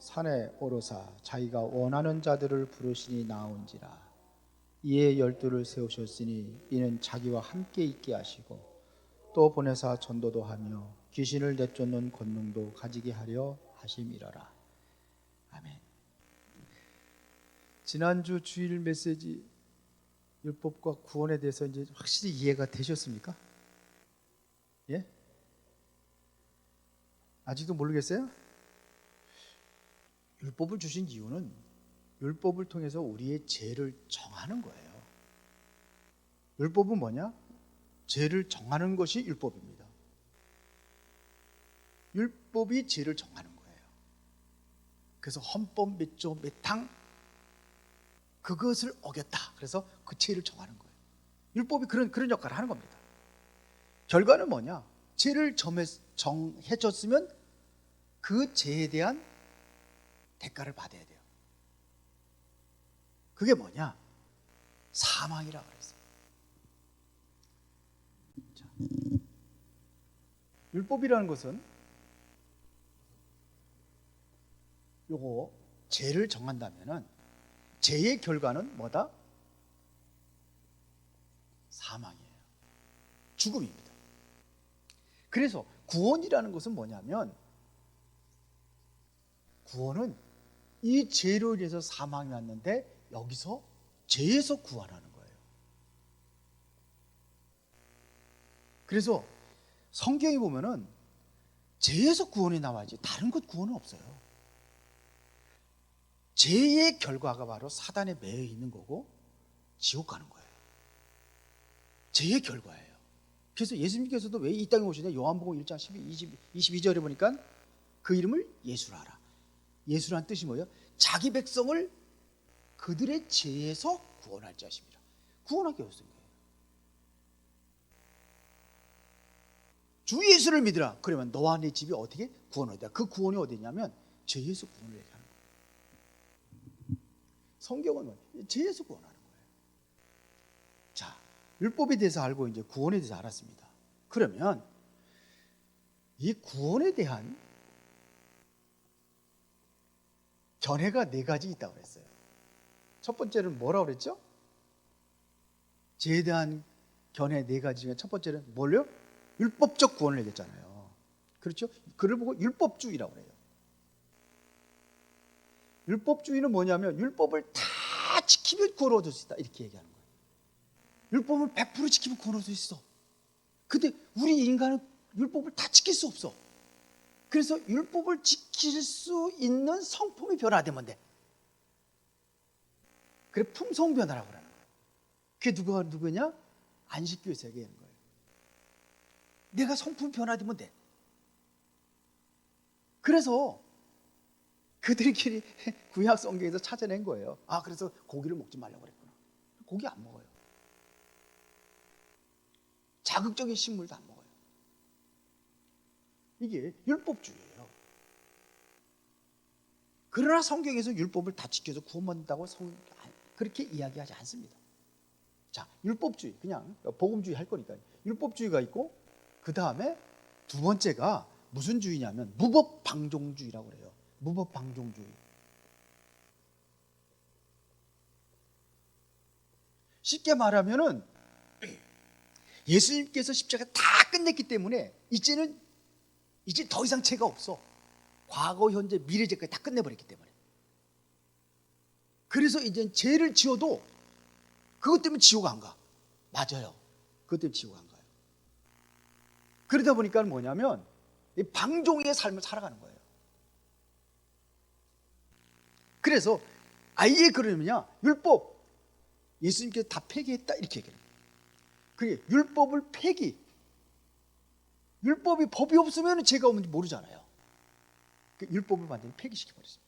산에 오르사 자기가 원하는 자들을 부르시니 나온지라. 이에 12를 세우셨으니 이는 자기와 함께 있게 하시고 또 보내사 전도도 하며 귀신을 내쫓는 권능도 가지게 하려 하심이라라. 아멘. 지난주 주일 메시지 율법과 구원에 대해서 이제 확실히 이해가 되셨습니까? 예? 아직도 모르겠어요? 율법을 주신 이유는 율법을 통해서 우리의 죄를 정하는 거예요. 율법은 뭐냐? 죄를 정하는 것이 율법입니다. 율법이 죄를 정하는 거예요. 그래서 헌법 몇 조 몇 항 그것을 어겼다. 그래서 그 죄를 정하는 거예요. 율법이 그런 역할을 하는 겁니다. 결과는 뭐냐? 죄를 정해줬으면 그 죄에 대한 대가를 받아야 돼요. 그게 뭐냐? 사망이라고 그랬어요. 자, 율법이라는 것은 요거 죄를 정한다면은 죄의 결과는 뭐다? 사망이에요. 죽음입니다. 그래서 구원이라는 것은 뭐냐면 구원은 이 죄로 인해서 사망이 왔는데 여기서 죄에서 구원하는 거예요. 그래서 성경에 보면은 죄에서 구원이 나와야지 다른 것 구원은 없어요. 죄의 결과가 바로 사단에 매여 있는 거고 지옥 가는 거예요. 죄의 결과예요. 그래서 예수님께서도 왜 이 땅에 오시냐? 요한복음 1장 22절에 보니까 그 이름을 예수라 하라. 예수라는 뜻이 뭐예요? 자기 백성을 그들의 죄에서 구원할 자십니다. 구원하기 위해서 쓴 거예요. 주 예수를 믿으라. 그러면 너와 네 집이 어떻게 구원을 얻다. 그 구원이 어디냐면 죄에서 구원을 얘기하는 거예요. 성경은 뭐예요? 죄에서 구원하는 거예요. 자, 율법에 대해서 알고 이제 구원에 대해서 알았습니다. 그러면 이 구원에 대한 견해가 4가지 있다고 그랬어요. 첫 번째는 뭐라고 그랬죠? 죄에 대한 견해 4가지 중에 첫 번째는 뭘요? 율법적 구원을 얘기했잖아요. 그렇죠? 그를 보고 율법주의라고 그래요. 율법주의는 뭐냐면 율법을 다 지키면 구원 얻을 수 있다 이렇게 얘기하는 거예요. 율법을 100% 지키면 구원 얻을 수 있어. 근데 우리 인간은 율법을 다 지킬 수 없어. 그래서 율법을 지킬 수 있는 성품이 변화되면 돼. 그래 품성 변화라고 하는 거예요. 그게 누구냐? 안식교에서 얘기하는 거예요. 내가 성품 변화되면 돼. 그래서 그들끼리 구약 성경에서 찾아낸 거예요. 아, 그래서 고기를 먹지 말라고 그랬구나. 고기 안 먹어요. 자극적인 식물도 안 먹어요. 이게 율법주의예요. 그러나 성경에서 율법을 다 지켜서 구원받는다고 그렇게 이야기하지 않습니다. 자, 율법주의, 그냥 복음주의 할 거니까요. 율법주의가 있고 그 다음에 두 번째가 무슨 주의냐면 무법방종주의라고 그래요. 무법방종주의. 쉽게 말하면은 예수님께서 십자가 다 끝냈기 때문에 이제 더 이상 죄가 없어. 과거, 현재, 미래 죄까지 다 끝내버렸기 때문에. 그래서 이제 죄를 지어도 그것 때문에 지옥 안 가. 맞아요. 그것 때문에 지옥 안 가요. 그러다 보니까 뭐냐면 이 방종의 삶을 살아가는 거예요. 그래서 아예 그러면요, 율법 예수님께서 다 폐기했다 이렇게 얘기해요. 그게 율법을 율법이 법이 없으면 죄가 없는지 모르잖아요. 그 율법을 완전히 폐기시켜버렸어요.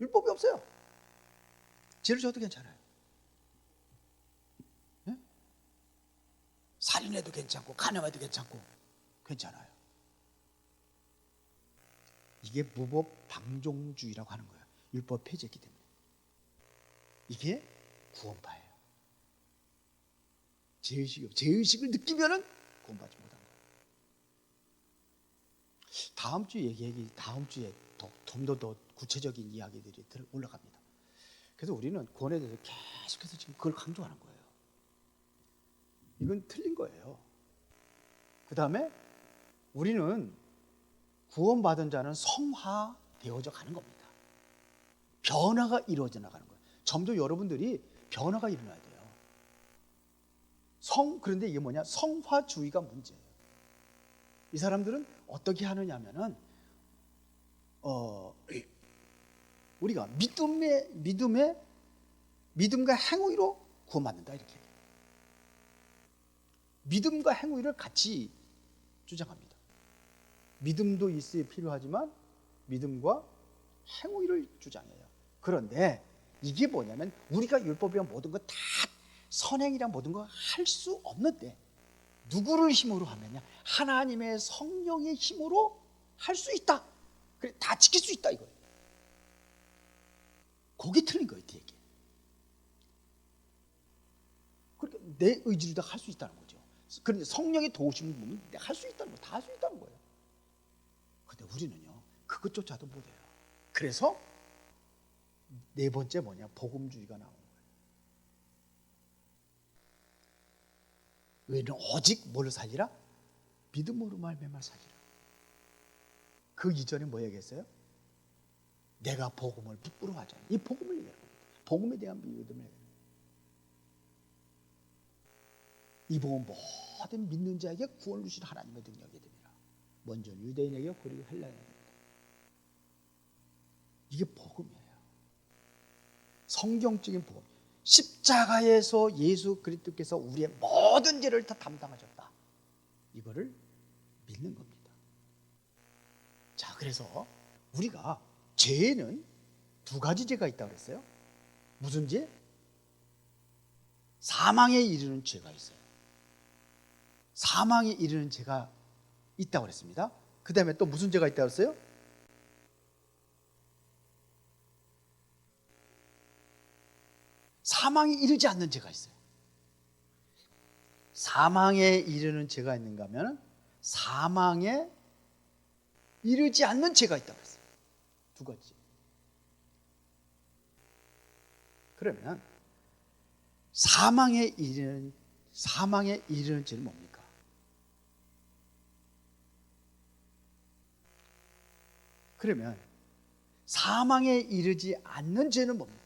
율법이 없어요. 죄를 져도 괜찮아요. 네? 살인해도 괜찮고 간음해도 괜찮고 괜찮아요. 이게 무법방종주의라고 하는 거예요. 율법 폐지했기 때문에. 이게 구원파예요. 죄의식을 느끼면은 구원받지 못합니다. 다음 주 다음 주에 좀 더 구체적인 이야기들이 올라갑니다. 그래서 우리는 구원에 대해서 계속해서 지금 그걸 강조하는 거예요. 이건 틀린 거예요. 그 다음에 우리는 구원받은 자는 성화되어져 가는 겁니다. 변화가 이루어져 나가는 거예요. 점점 여러분들이 변화가 일어나야 돼요. 그런데 이게 뭐냐? 성화주의가 문제예요. 이 사람들은 어떻게 하느냐면은 우리가 믿음과 행위로 구원받는다 이렇게 해요. 믿음과 행위를 같이 주장합니다. 믿음도 있어야 필요하지만 믿음과 행위를 주장해요. 그런데 이게 뭐냐면 우리가 율법이랑 모든 거 다 선행이랑 모든 거 할 수 없는데 누구를 힘으로 하느냐? 하나님의 성령의 힘으로 할 수 있다. 그래, 다 지킬 수 있다 이거예요. 그게 틀린 거예요, 뒤에 게. 그러니까 내 의지로 다 할 수 있다는 거죠. 그런데 성령의 도우심을 보면 내가 할 수 있다는 거, 다 할 수 있다는 거예요. 근데 우리는요, 그것조차도 못해요. 그래서 네 번째 뭐냐? 복음주의가 나오는 거예요. 왜냐면 오직 뭘로 살리라? 믿음으로 말미암아 살리라. 그 이전에 뭐 얘기했어요? 내가 복음을 부끄러워하잖아. 이 복음을 얘기하는 겁니다. 복음에 대한 믿음을 얘기하는 겁니다. 이 복음 모든 믿는 자에게 구원을 주시는 하나님의 능력이 됩니다. 먼저 유대인에게 그리고 헬라인에게. 이게 복음이에요. 성경적인 복음. 십자가에서 예수 그리스도께서 우리의 모든 죄를 다 담당하셨다. 이거를 믿는 겁니다. 자, 그래서 우리가 죄에는 두 가지 죄가 있다고 그랬어요. 무슨 죄? 사망에 이르는 죄가 있어요. 사망에 이르는 죄가 있다고 그랬습니다. 그 다음에 또 무슨 죄가 있다고 그랬어요? 사망에 이르지 않는 죄가 있어요. 사망에 이르는 죄가 있는가 하면 사망에 이르지 않는 죄가 있다고 했어요. 두 가지. 그러면 사망에 이르는 죄는 뭡니까? 그러면 사망에 이르지 않는 죄는 뭡니까?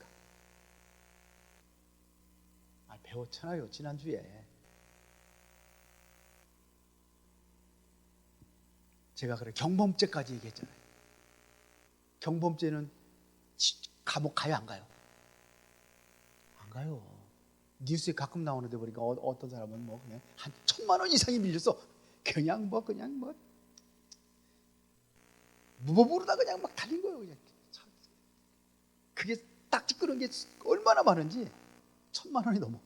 배웠잖아요, 지난주에. 제가 그래 경범죄까지 얘기했잖아요. 경범죄는 감옥 가요, 안 가요? 안 가요. 뉴스에 가끔 나오는데 보니까 어떤 사람은 뭐 그냥 한 1,000만 원 이상이 밀려서 그냥 무법으로다 그냥 막 달린 거예요. 그냥. 그게 딱지 끄는 게 얼마나 많은지 1,000만 원이 넘어.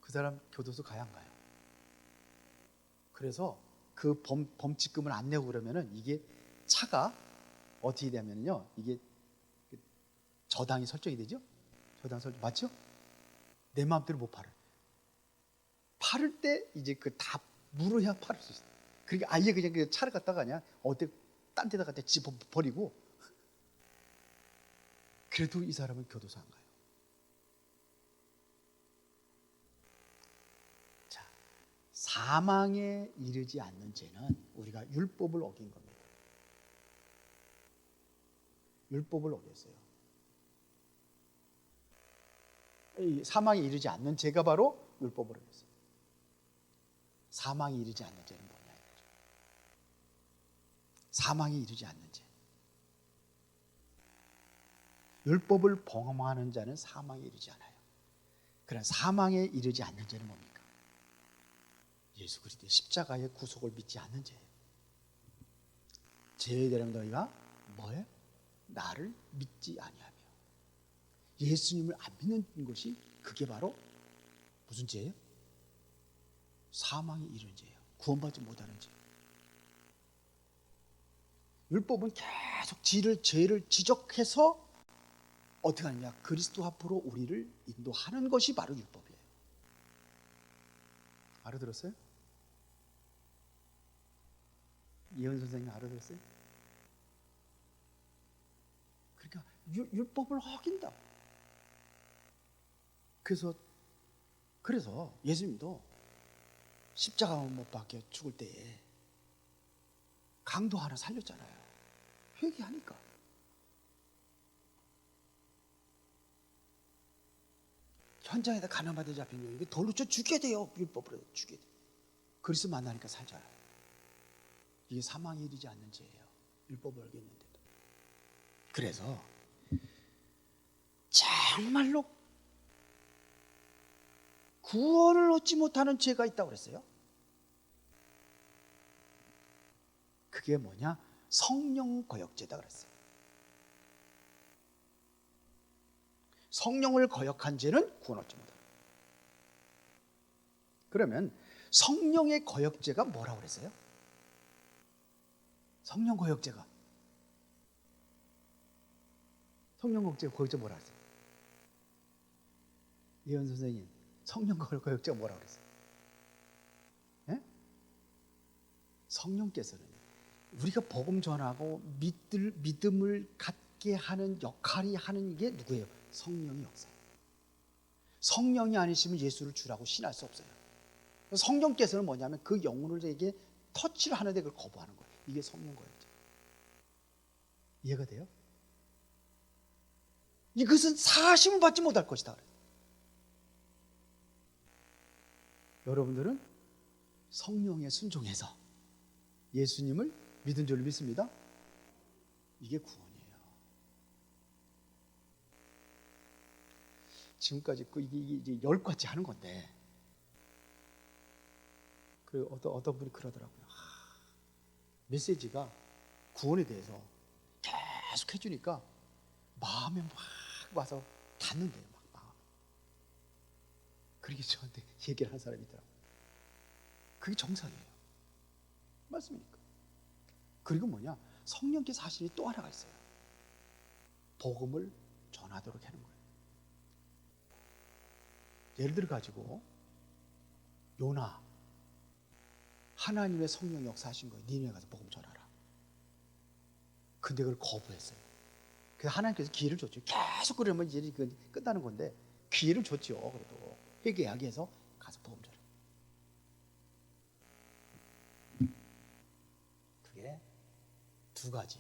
그 사람 교도소 가야 안 가요? 그래서 그 범칙금을 안 내고 그러면은 이게 차가 어떻게 되냐면요, 이게 저당이 설정이 되죠? 저당 설정 맞죠? 내 마음대로 못 팔아요. 팔을 때 이제 그 다 물어야 팔을 수 있어요. 그러니까 아예 그냥 그 차를 갖다가 그냥 딴 데다 갖다 집어 버리고. 그래도 이 사람은 교도소 안 가요. 자, 사망에 이르지 않는 죄는 우리가 율법을 어긴 겁니다. 율법을 어겼어요. 이 사망에 이르지 않는 죄가 바로 율법을 어겼어요. 사망에 이르지 않는 죄는 뭐냐 이거죠. 사망에 이르지 않는 죄. 율법을 범하는 자는 사망에 이르지 않아요. 그러나 사망에 이르지 않는 죄는 뭡니까? 예수 그리스도의 십자가의 구속을 믿지 않는 죄예요. 죄에 대한 너희가 뭐예요? 나를 믿지 아니하며. 예수님을 안 믿는 것이 그게 바로 무슨 죄예요? 사망에 이르는 죄예요. 구원받지 못하는 죄. 율법은 계속 죄를 지적해서 어떻게 하느냐? 그리스도 앞으로 우리를 인도하는 것이 바로 율법이에요. 알아들었어요? 예언 선생님 알아들었어요? 그러니까 율법을 어긴다. 그래서 예수님도 십자가 못 박혀 죽을 때에 강도 하나 살렸잖아요. 회개하니까. 현장에다 가늠하듯 잡힌 거예요. 돌로 쳐 죽여야 돼요. 율법으로 죽여야 돼요. 그리스도 만나니까 살잖아요. 이게 사망에 이르지 않는 죄예요. 율법을 어겼는데도. 그래서 정말로 구원을 얻지 못하는 죄가 있다고 그랬어요. 그게 뭐냐? 성령 거역죄다 그랬어요. 성령을 거역한 죄는 구원 얻지 못한다. 그러면 성령의 거역죄가 뭐라고 그랬어요? 성령 거역죄가 거역죄 뭐라고 그랬어요? 예언 선생님, 성령 거역죄가 뭐라고 그랬어요? 예? 성령께서는 우리가 복음 전하고 믿음을 갖게 하는 역할이 하는 게 누구예요? 성령이 없어요. 성령이 아니시면 예수를 주라고 신할 수 없어요. 성령께서는 뭐냐면 그 영혼에게 터치를 하는데 그걸 거부하는 거예요. 이게 성령 거역죄. 이해가 돼요? 이것은 사심을 받지 못할 것이다. 여러분들은 성령에 순종해서 예수님을 믿은 줄 믿습니다. 이게 구원이에요. 지금까지 이게 10가지 하는 건데, 그 어떤 분이 그러더라고요. 메시지가 구원에 대해서 계속 해주니까 마음에 막 와서 닿는데요. 막. 그렇게 저한테 얘기를 하는 사람이 있더라고요. 그게 정상이에요. 맞습니까? 그리고 뭐냐? 성령께서 하시는 또 하나가 있어요. 복음을 전하도록 하는 거예요. 예를 들어 가지고 요나, 하나님의 성령 역사하신 거예요. 니네에 가서 복음 전하라. 근데 그걸 거부했어요. 그래서 하나님께서 기회를 줬죠. 계속 그러면 이제 끝나는 건데 기회를 줬죠. 그래도 회개하게 해서 가서 복음 전하라. 그게 2가지.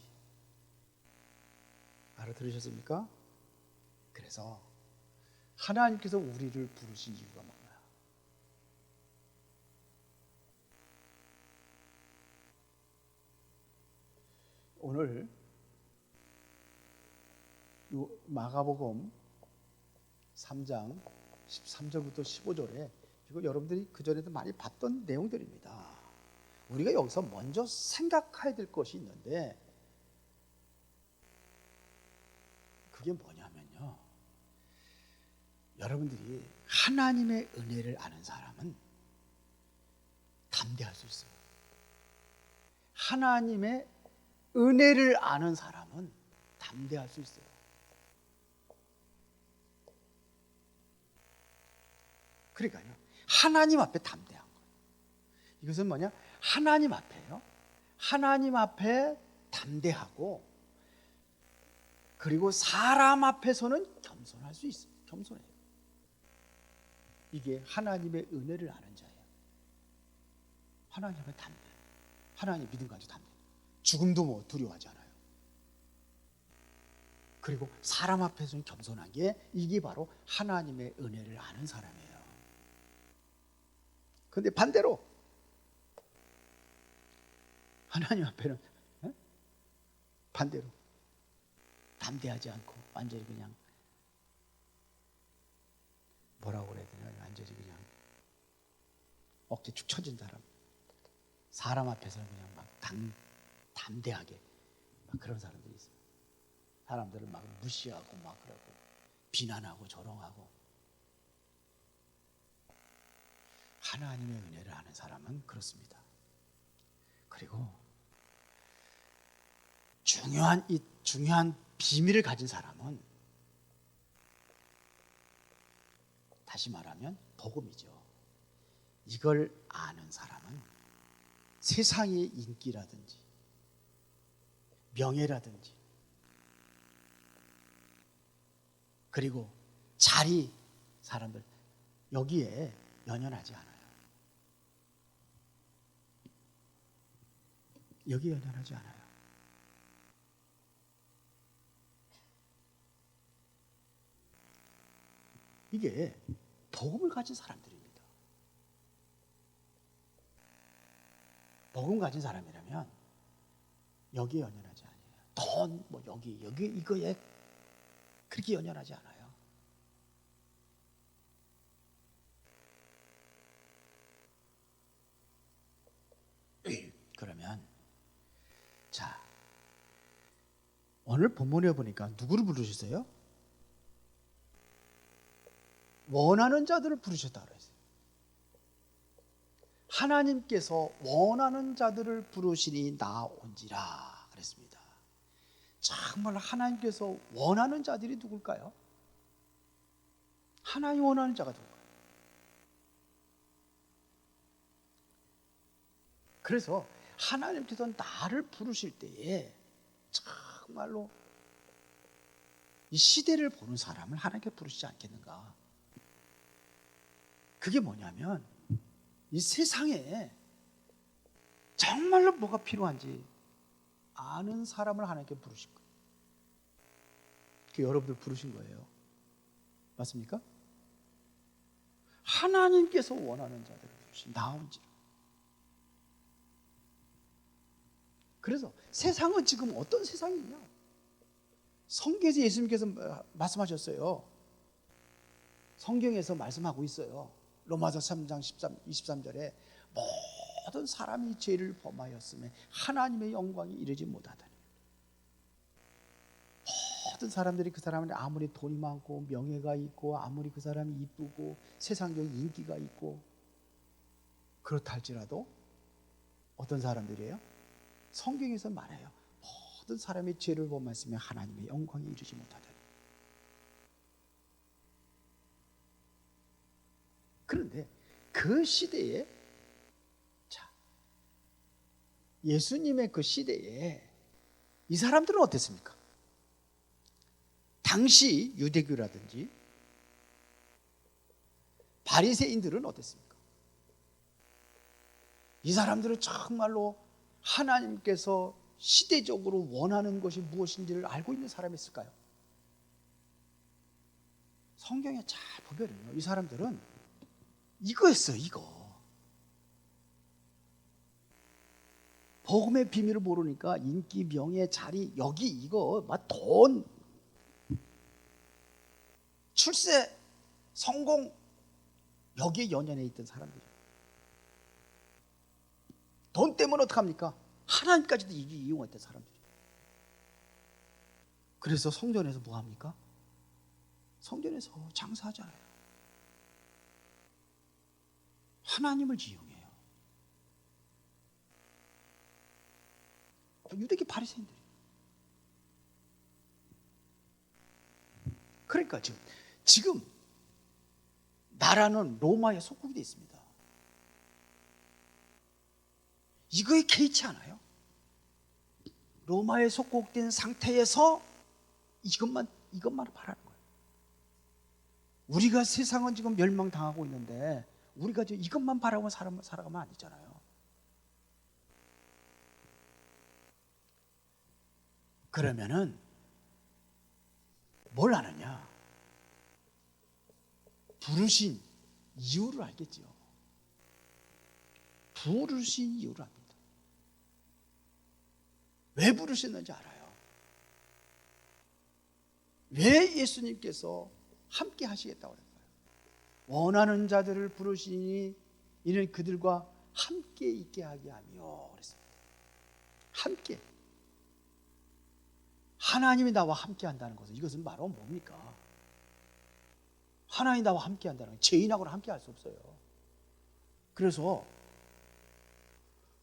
알아들으셨습니까? 그래서 하나님께서 우리를 부르신 이유가 뭐냐? 오늘 마가복음 3장 13절부터 15절에 이거 여러분들이 그전에도 많이 봤던 내용들입니다. 우리가 여기서 먼저 생각해야 될 것이 있는데 그게 뭐냐면요. 여러분들이 하나님의 은혜를 아는 사람은 담대할 수 있어요. 하나님의 은혜를 아는 사람은 담대할 수 있어요. 그러니까요. 하나님 앞에 담대한 거예요. 이것은 뭐냐? 하나님 앞에요. 하나님 앞에 담대하고 그리고 사람 앞에서는 겸손할 수 있어요. 겸손해요. 이게 하나님의 은혜를 아는 자예요. 하나님 앞에 담대. 하나님 믿음 가지고 담대. 죽음도 뭐 두려워하지 않아요. 그리고 사람 앞에서는 겸손한 게 이게 바로 하나님의 은혜를 아는 사람이에요. 그런데 반대로 하나님 앞에는 반대로 담대하지 않고 완전히 그냥 뭐라고 그래야 되나 완전히 그냥 억지 축 처진 사람 앞에서는 그냥 막 담대하게 막 그런 사람들이 있어요. 사람들을 막 무시하고 막 그러고 비난하고 조롱하고. 하나님의 은혜를 아는 사람은 그렇습니다. 그리고 중요한 비밀을 가진 사람은 다시 말하면 복음이죠. 이걸 아는 사람은 세상의 인기라든지 명예라든지 그리고 자리, 사람들 여기에 연연하지 않아요. 여기에 연연하지 않아요. 이게 복음을 가진 사람들입니다. 복음 가진 사람이라면 여기에 연연하지 않아요. 돈, 뭐 여기 이거에 그렇게 연연하지 않아요. 그러면 자, 오늘 본문에 보니까 누구를 부르셨어요? 원하는 자들을 부르셨다 그랬어요. 하나님께서 원하는 자들을 부르시니 나온지라 그랬습니다. 정말 하나님께서 원하는 자들이 누굴까요? 하나님 원하는 자가 누굴까요? 그래서 하나님께서 나를 부르실 때에 정말로 이 시대를 보는 사람을 하나님께 부르시지 않겠는가? 그게 뭐냐면 이 세상에 정말로 뭐가 필요한지 아는 사람을 하나님께 부르신 거예요. 그 여러분들 부르신 거예요. 맞습니까? 하나님께서 원하는 자들을 부르신 나온지라. 그래서 세상은 지금 어떤 세상이냐? 성경에서 예수님께서 말씀하셨어요. 성경에서 말씀하고 있어요. 로마서 3장 23절에 모든 사람이 죄를 범하였음에 하나님의 영광이 이르지 못하다니. 모든 사람들이 그 사람은 아무리 돈이 많고 명예가 있고 아무리 그 사람이 이쁘고 세상적인 인기가 있고 그렇다 할지라도 어떤 사람들이에요? 성경에서 말해요. 모든 사람이 죄를 범하였으면 하나님의 영광이 이르지 못하다니. 그런데 그 시대에 예수님의 그 시대에 이 사람들은 어땠습니까? 당시 유대교라든지 바리새인들은 어땠습니까? 이 사람들은 정말로 하나님께서 시대적으로 원하는 것이 무엇인지를 알고 있는 사람이었을까요? 성경에 잘 보면요, 이 사람들은 이거였어요. 이거 복음의 비밀을 모르니까 인기, 명예, 자리, 여기 이거 막 돈, 출세, 성공 여기에 연연해 있던 사람들이에요. 돈 때문에 어떡합니까? 하나님까지도 이용했던 사람들이에요. 그래서 성전에서 뭐 합니까? 성전에서 장사하잖아요. 하나님을 이용해요. 유대교 바리새인들이. 그러니까 지금 나라는 로마에 속국이 되어 있습니다. 이거에 개의치 않아요. 로마에 속국된 상태에서 이것만 바라는 거예요. 우리가 세상은 지금 멸망당하고 있는데 우리가 이것만 바라고 살아가면 안 되잖아요. 그러면은 뭘 아느냐? 부르신 이유를 알겠죠. 부르신 이유를 압니다. 왜 부르셨는지 알아요. 왜 예수님께서 함께 하시겠다고 했어요. 원하는 자들을 부르시니 이는 그들과 함께 있게 하게 하며 그랬습니다. 함께. 하나님이 나와 함께 한다는 것은 이것은 바로 뭡니까? 하나님이 나와 함께 한다는 건 죄인하고는 함께 할 수 없어요. 그래서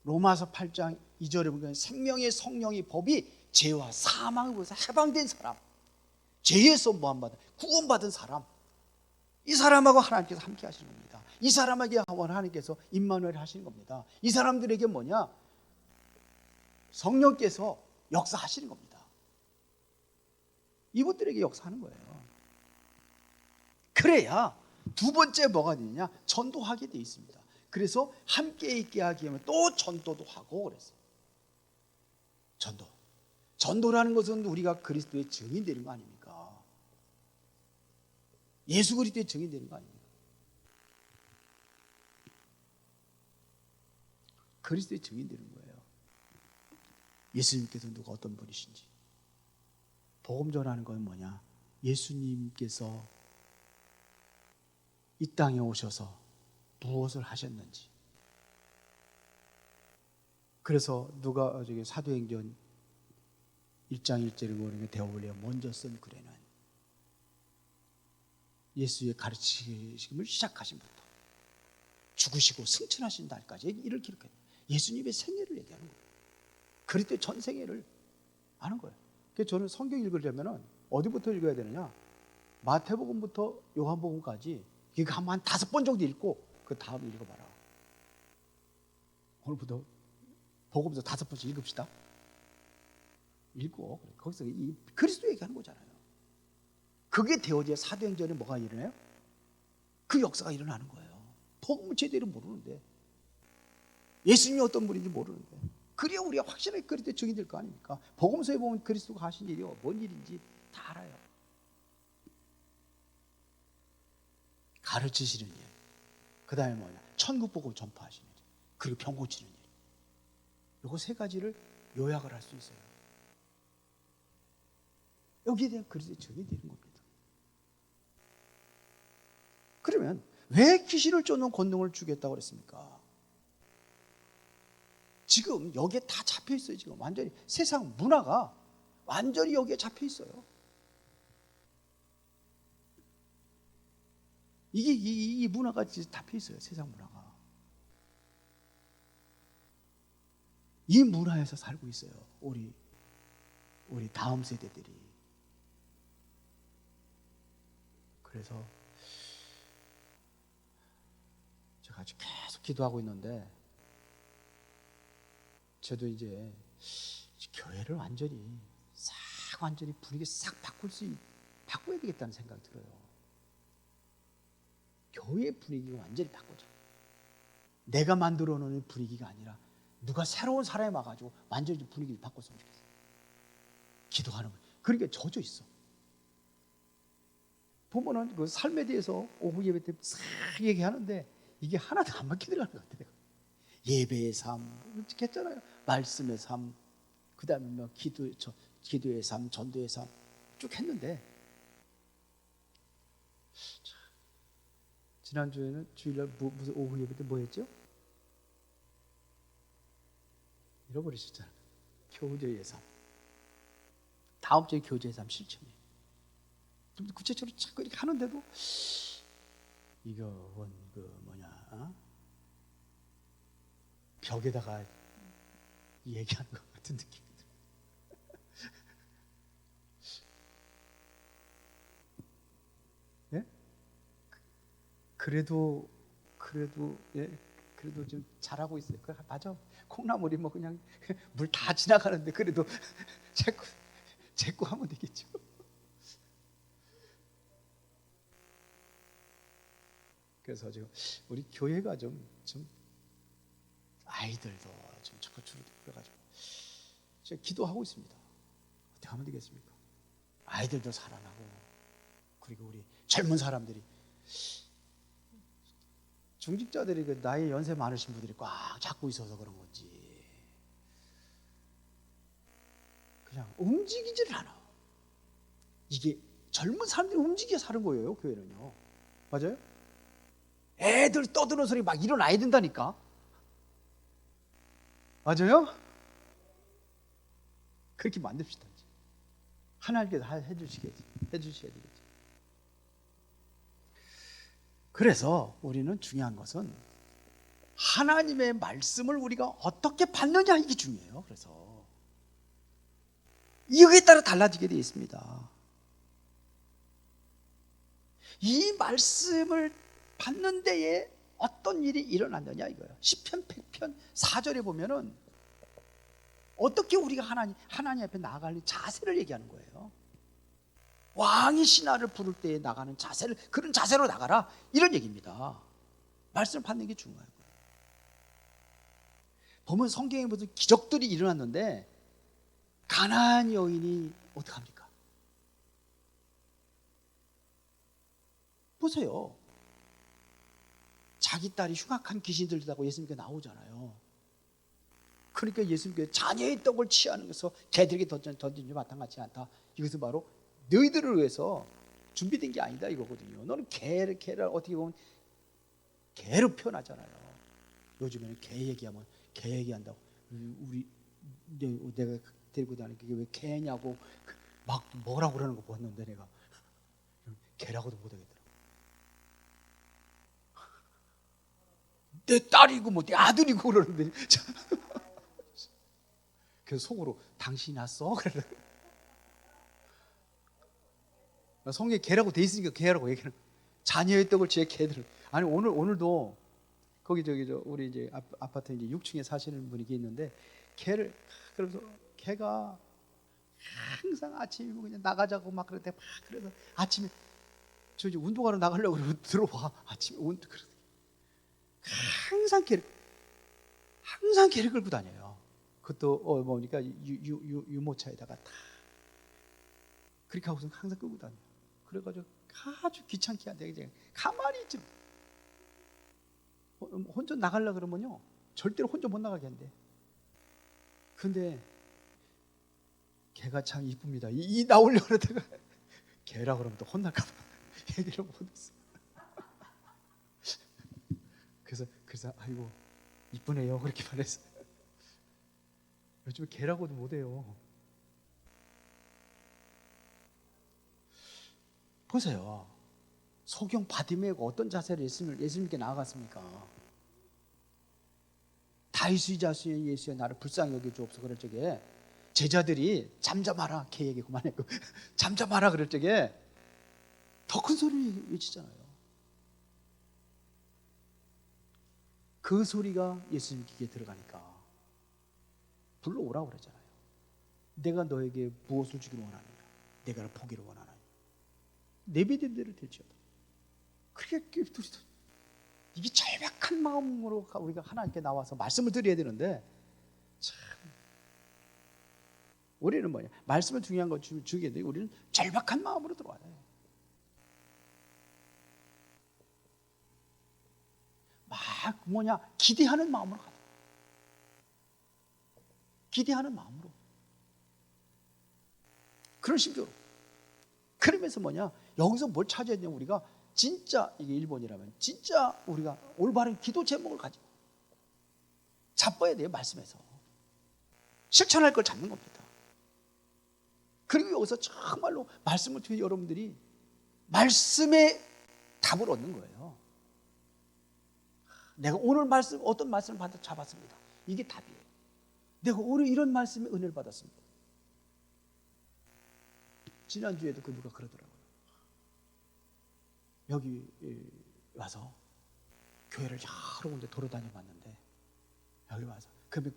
로마서 8장 2절에 보면 생명의 성령의 법이 죄와 사망으로서 해방된 사람, 죄에서 뭐함받은 구원받은 사람, 이 사람하고 하나님께서 함께 하시는 겁니다. 이 사람에게 하나님께서 임마누엘 하시는 겁니다. 이 사람들에게 뭐냐? 성령께서 역사하시는 겁니다. 이분들에게 역사하는 거예요. 그래야 두 번째 뭐가 되느냐? 전도하게 돼 있습니다. 그래서 함께 있게 하기 위하면 또 전도도 하고 그랬어요. 전도라는 것은 우리가 그리스도의 증인 되는 거 아닙니까? 예수 그리스도의 증인 되는 거 아닙니까? 그리스도의 증인 되는 거예요. 예수님께서 누가 어떤 분이신지. 복음 전하는 건 뭐냐? 예수님께서 이 땅에 오셔서 무엇을 하셨는지. 그래서 누가 저기 사도행전 1장 1절을 보는 게 데오블리가 먼저 쓴 글에는 예수의 가르치심을 시작하신부터 죽으시고 승천하신 날까지 이를 기록해요. 예수님의 생애를 얘기하는 거예요. 그리스도의 전 생애를 아는 거예요. 그래서 저는 성경 읽으려면 어디부터 읽어야 되느냐? 마태복음부터 요한복음까지 이거 한 5번 정도 읽고 그 다음 읽어봐라. 오늘부터 복음서 5번씩 읽읍시다. 읽고 거기서 이 그리스도 얘기하는 거잖아요. 그게 되어져야 사도행전에 뭐가 일어나요? 그 역사가 일어나는 거예요. 복음을 제대로 모르는데, 예수님이 어떤 분인지 모르는데, 그래야 우리가 확실하게 그리스도의 증인 될 거 아닙니까? 복음서에 보면 그리스도가 하신 일이 뭔 일인지 다 알아요. 가르치시는 일, 그 다음에 뭐냐? 천국 복음 전파하시는 일, 그리고 병 고치는 일. 요거 3가지를 요약을 할 수 있어요. 여기에 대한 그리스도의 증인이 되는 겁니다. 그러면 왜 귀신을 쫓는 권능을 주겠다고 그랬습니까? 지금 여기에 다 잡혀 있어요. 지금 완전히 세상 문화가 완전히 여기에 잡혀 있어요. 이게 이 문화가 잡혀 있어요. 세상 문화가. 이 문화에서 살고 있어요. 우리 다음 세대들이. 그래서 제가 아주 계속 기도하고 있는데, 저도 이제 교회를 완전히 분위기 싹 바꿔야 되겠다는 생각이 들어요. 교회 분위기가 완전히 바꿔져. 내가 만들어 놓은 분위기가 아니라 누가 새로운 사람이 와가지고 완전히 분위기를 바꿨으면 좋겠어요. 기도하는 거예요. 그러니까 젖어 있어. 보면은 그 삶에 대해서 오후 예배 때 싹 얘기하는데 이게 하나도 안 맞게 들어가는 것 같아요. 예배의 삶, 했잖아요. 말씀의 삶, 그 다음에 뭐 기도의 삶, 전도의 삶 쭉 했는데, 지난주에는 주일날 무슨 오후 예배 때 뭐 했죠? 잃어버리셨잖아요. 교제의 삶. 다음 주에 교제의 삶 실천이에요. 좀 구체적으로 자꾸 이렇게 하는데도 이거 벽에다가 얘기하는 것 같은 느낌이 들어요. 예? 그래도 좀 잘하고 있어요. 맞아. 콩나물이 뭐 그냥 물 다 지나가는데 그래도 자꾸 하면 되겠죠. 그래서 지금 우리 교회가 좀 아이들도 좀 적극적으로 그래가지고 제가 기도하고 있습니다. 어떻게 하면 되겠습니까? 아이들도 살아나고, 그리고 우리 젊은 사람들이, 중직자들이 그 나이 연세 많으신 분들이 꽉 잡고 있어서 그런 건지 그냥 움직이지를 않아. 이게 젊은 사람들이 움직여 사는 거예요. 교회는요. 맞아요? 애들 떠드는 소리 막 일어나야 된다니까. 맞아요? 그렇게 만듭시다. 하나님께서 해주셔야 되겠죠. 그래서 우리는 중요한 것은 하나님의 말씀을 우리가 어떻게 받느냐, 이게 중요해요. 그래서 여기에 따라 달라지게 되어 있습니다. 이 말씀을 받는 데에 어떤 일이 일어났느냐 이거예요. 시편 100편 4절에 보면은 어떻게 우리가 하나님 앞에 나아갈 자세를 얘기하는 거예요. 왕이 신하를 부를 때 나가는 자세를, 그런 자세로 나가라, 이런 얘기입니다. 말씀을 받는 게 중요한 거예요. 보면 성경에 무슨 기적들이 일어났는데 가나안 여인이 어떡합니까? 보세요. 자기 딸이 흉악한 귀신이 들리다고 예수님께 나오잖아요. 그러니까 예수님께 자녀의 떡을 취하는 것에서 개들에게 던진 줄 마땅하지 않다. 이것은 바로 너희들을 위해서 준비된 게 아니다 이거거든요. 너는 개를 어떻게 보면 개로 표현하잖아요. 요즘에는 개 얘기하면 개 얘기한다고, 우리 내가 데리고 다니는 게 왜 개냐고 막 뭐라고 그러는 거 봤는데 내가 개라고도 못하겠더라. 내 딸이고 뭐 내 아들이고 그러는데 그래서 속으로 당신이 낳았어? 그래. 성경에 개라고 돼 있으니까 개라고 얘기하는 거야. 자녀의 떡을 지혜 개들을. 아니 오늘도 거기 우리 이제 아파트 이제 6층에 사시는 분이 있는데 개를, 그래서 개가 항상 아침이면 그냥 나가자고 막 그럴 때 막, 그래서 아침에 저 이제 운동하러 나가려고 그러면 들어와. 아침에 그래서 항상 개를 끌고 다녀요. 그것도 뭐니까 유모차에다가 다 그렇게 하고서 항상 끌고 다녀요. 그래가지고 아주 귀찮게 한데 이제 가만히 있지. 혼자 나가려 그러면요 절대로 혼자 못 나가게 한대. 근데 개가 참 이쁩니다. 이 나오려고 그러다가 개라 그러면 또 혼날까 봐 얘기를 못했어. 그래서 아이고 이쁘네요 그렇게 말했어요. 요즘에 개라고도 못해요. 보세요. 소경 바디메오가 어떤 자세로 예수님께 나아갔습니까? 다윗의 자손 예수여 나를 불쌍히 여겨주옵소서 그럴 적에 제자들이 잠잠하라, 개 얘기 그만했고 잠잠하라 그럴 적에 더 큰 소리 외치잖아요. 그 소리가 예수님 귀에 들어가니까 불러오라고 그러잖아요. 내가 너에게 무엇을 주기를 원하느냐? 내가 를 포기를 원하느냐? 내비된 대로 될지어다. 그렇게 둘이서 이게 절박한 마음으로 우리가 하나님께 나와서 말씀을 드려야 되는데, 참 우리는 뭐냐? 말씀을 중요한 거 주게 돼. 우리는 절박한 마음으로 들어와야 돼. 막 기대하는 마음으로 가자. 기대하는 마음으로. 그런 심정으로. 그러면서 여기서 뭘 찾아야 되냐? 우리가 진짜 이게 일본이라면 진짜 우리가 올바른 기도 제목을 가지고 잡아야 돼요. 말씀에서 실천할 걸 잡는 겁니다. 그리고 여기서 정말로 말씀을 통해 여러분들이 말씀의 답을 얻는 거예요. 내가 오늘 어떤 말씀을 잡았습니다. 이게 답이에요. 내가 오늘 이런 말씀에 은혜를 받았습니다. 지난주에도 그 누가 그러더라고요. 여기 와서 교회를 여러 군데 돌아다녀 봤는데, 여기 와서 그러면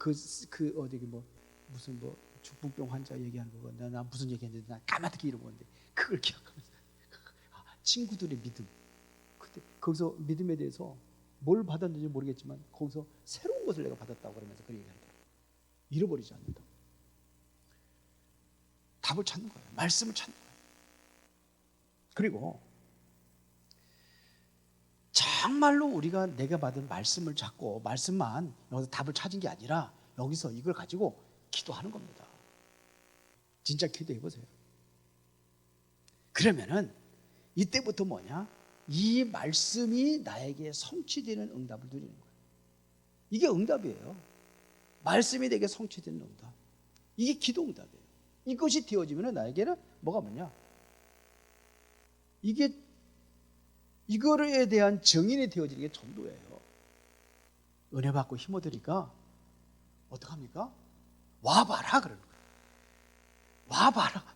무슨 중풍병 환자 얘기하는 거, 나 무슨 얘기했는데 나 까맣게 잃어버렸는데 그걸 기억하면서 친구들의 믿음. 그때 거기서 믿음에 대해서 뭘 받았는지 모르겠지만 거기서 새로운 것을 내가 받았다고 그러면서 그 얘기한다. 잃어버리지 않는다. 답을 찾는 거예요. 말씀을 찾는 거예요. 그리고 정말로 우리가 내가 받은 말씀을 찾고 말씀만 여기서 답을 찾은 게 아니라 여기서 이걸 가지고 기도하는 겁니다. 진짜 기도해 보세요. 그러면은 이때부터 이 말씀이 나에게 성취되는 응답을 누리는 거예요. 이게 응답이에요. 말씀이 내게 성취되는 응답. 이게 기도 응답이에요. 이것이 되어지면 나에게는 뭐가 이거에 대한 정인이 되어지는 게 전도예요. 은혜 받고 힘 얻으니까 어떡합니까? 와봐라 그러는 거예요. 와봐라.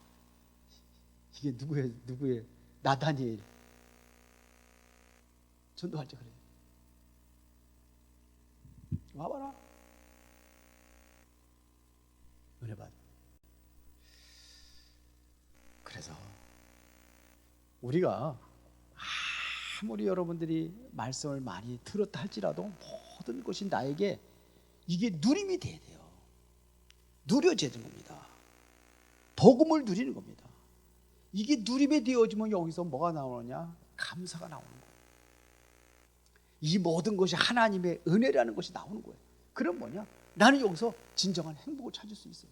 이게 누구의 나다니엘 전도할 때 그래요. 와봐라. 은혜 받. 그래서 우리가 아무리 여러분들이 말씀을 많이 들었다 할지라도 모든 것이 나에게 이게 누림이 돼야 돼요. 누려지는 겁니다. 복음을 누리는 겁니다. 이게 누림이 되어지면 여기서 뭐가 나오느냐? 감사가 나오는 거예요. 이 모든 것이 하나님의 은혜라는 것이 나오는 거예요. 그럼 뭐냐? 나는 여기서 진정한 행복을 찾을 수 있어요.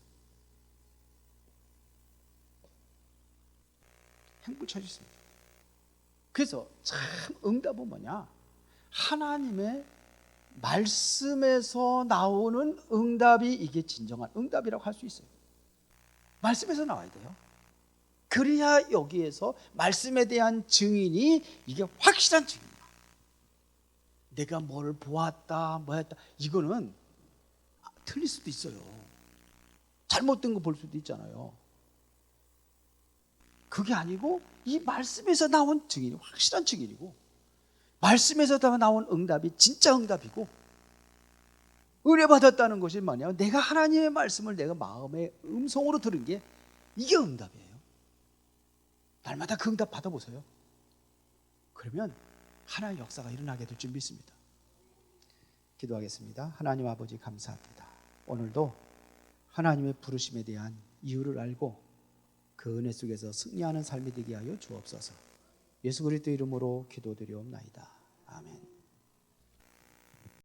행복을 찾을 수 있어요. 그래서 참 응답은 뭐냐? 하나님의 말씀에서 나오는 응답이 이게 진정한 응답이라고 할 수 있어요. 말씀에서 나와야 돼요. 그래야 여기에서 말씀에 대한 증인이 이게 확실한 증인이야. 내가 뭘 보았다 뭐했다 이거는 틀릴 수도 있어요. 잘못된 거 볼 수도 있잖아요. 그게 아니고 이 말씀에서 나온 증인이 확실한 증인이고, 말씀에서 나온 응답이 진짜 응답이고, 은혜 받았다는 것이 뭐냐? 내가 하나님의 말씀을 내가 마음의 음성으로 들은 게 이게 응답이에요. 날마다 그 응답 받아보세요. 그러면 하나님의 역사가 일어나게 될 줄 믿습니다. 기도하겠습니다. 하나님 아버지 감사합니다. 오늘도 하나님의 부르심에 대한 이유를 알고 그 은혜 속에서 승리하는 삶이 되게 하여 주옵소서. 예수 그리스도 이름으로 기도드리옵나이다. 아멘.